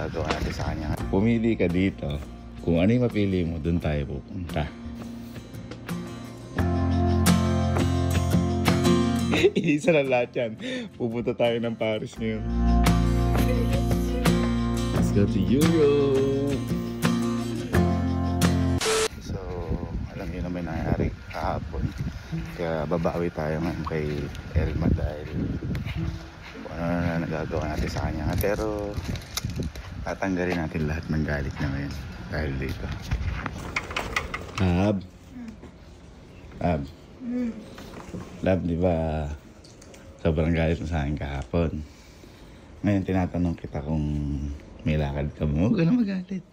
nagagawa natin sa kanya. Pumili ka dito. Kung ano yung mapili mo, doon tayo pupunta. Isa na lahat yan. Pupunta tayo ng Paris ngayon. Let's go to Europe! So, alam niyo naman nangyari kahapon. Kaya babawi tayo ngayon kay Elma dahil kung ano na nagagawa natin sa kanya. Pero tatanggalin natin lahat ng galit na ngayon dahil dito. Lab, di ba sobrang galit mo sa akin kahapon? Ngayon tinatanong kita kung may lakad ka ba? Huwag ka na magalit.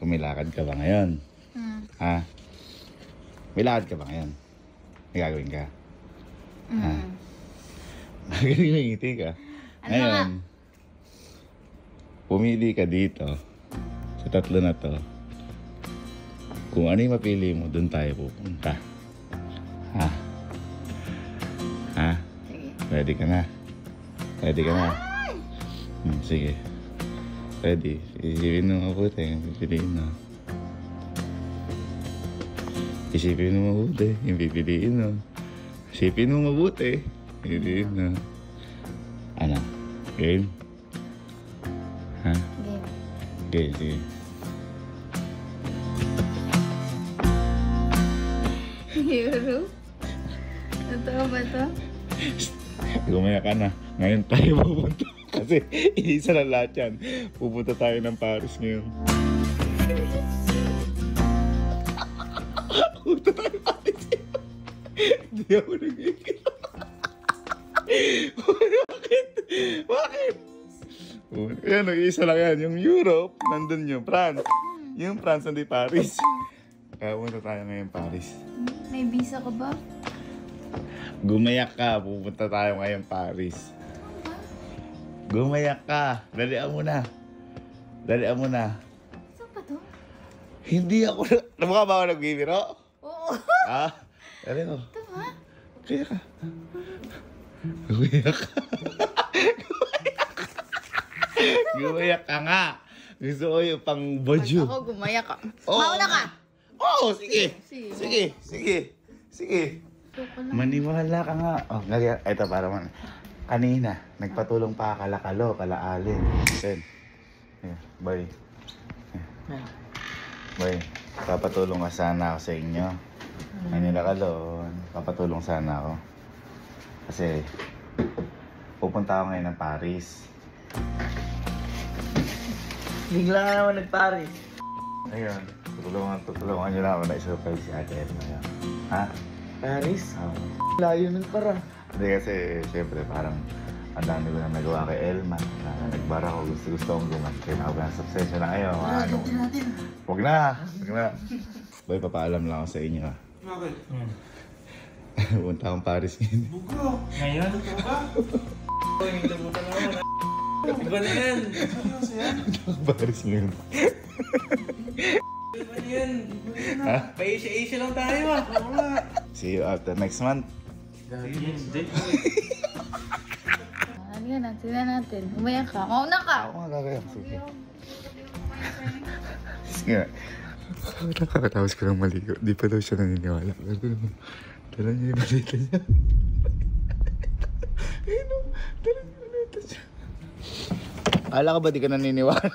Kung may lakad ka ba ngayon? Ha? May lakad ka ba ngayon? May gagawin ka? Ha? Magaling na ngiti ka. Ngayon, pumili ka dito sa tatlo na to. Kung ano yung mapili mo, doon tayo pupunta. Ha? Ha? Sige. Ready ka na? Ready ka na? Sige. Ready. Isipin mo mabuti. Pipiliin mo. Isipin mo mabuti. Yung pipiliin mo. Isipin mo mabuti. Pipiliin mo. Ano? Game? Ha? Game. Game, sige. Euro? Totoo ba to? Gumaya ka na. Ngayon tayo pupunta. Kasi isa na lahat yan. Pupunta tayo ng Paris ngayon. Pupunta tayo ng Paris. Hindi ako nag-iikit. Bakit? Bakit? Yan, nag-iisa lang yan. Yung Europe, nandun yung France. Yung France, nandun Paris. Kaya pupunta tayo ngayon Paris. May visa ka ba? Gumayak ka, pupunta tayo ngayon Paris. Gumayak ka, dalian mo na. Dalian mo na. Saan pa to? Hindi ako, mukha ba ako nagbibiro? Oo. Ha? Dali ko. Ito ba? Kaya ka. Gumayak ka. Gumayak ka nga. Gusto ko yung pang boju. Ako gumaya ka. Oo. Mauna ka! Oo, sige. Sige. Sige, sige. Sige. Maniwala ka nga. Oh, ito para man. Kanina, nagpatulong pa kalakalo, kalaalin. Then, boy. Boy, papatulong ka sana ako sa inyo. Ay nilakalo, papatulong sana ako. Kasi, pupunta ako ngayon ng Paris. Bigla ka naman nag-Paris. Ayun, tutulungan nyo na ako na isurprise si Ate Elma yan. Ha? Paris? Oo. Layo nun para. Hindi kasi, syempre, parang ang dami ko na nagawa kay Elma. Nagbara ko, gusto kong gumanti. Nakabang success na kayo. Ano? natin. Huwag na! Huwag na! Boy, papaalam lang ako sa inyo ha. Bakit? Punta akong Paris ngayon. Bugo! Ngayon? Totoo ba? Uy, may dabutan naman. Iba na yan! Seryoso yan? Punta akong Paris ngayon. Iba na yan! Ha? Pa-Asia-Asia lang tayo ah! Oo nga! See you after next month. Hindi. Ano yan? Tignan natin. Gumaya ka. Mauna ka! Ako nga gagawin. Sige. Sige. Nakakatapos ko lang maligo. Di pa daw siya naniniwala. Pero naman, dala niya yung malita niya. Ayun o, dala niya yung malita niya. Akala ka ba di ka naniniwala?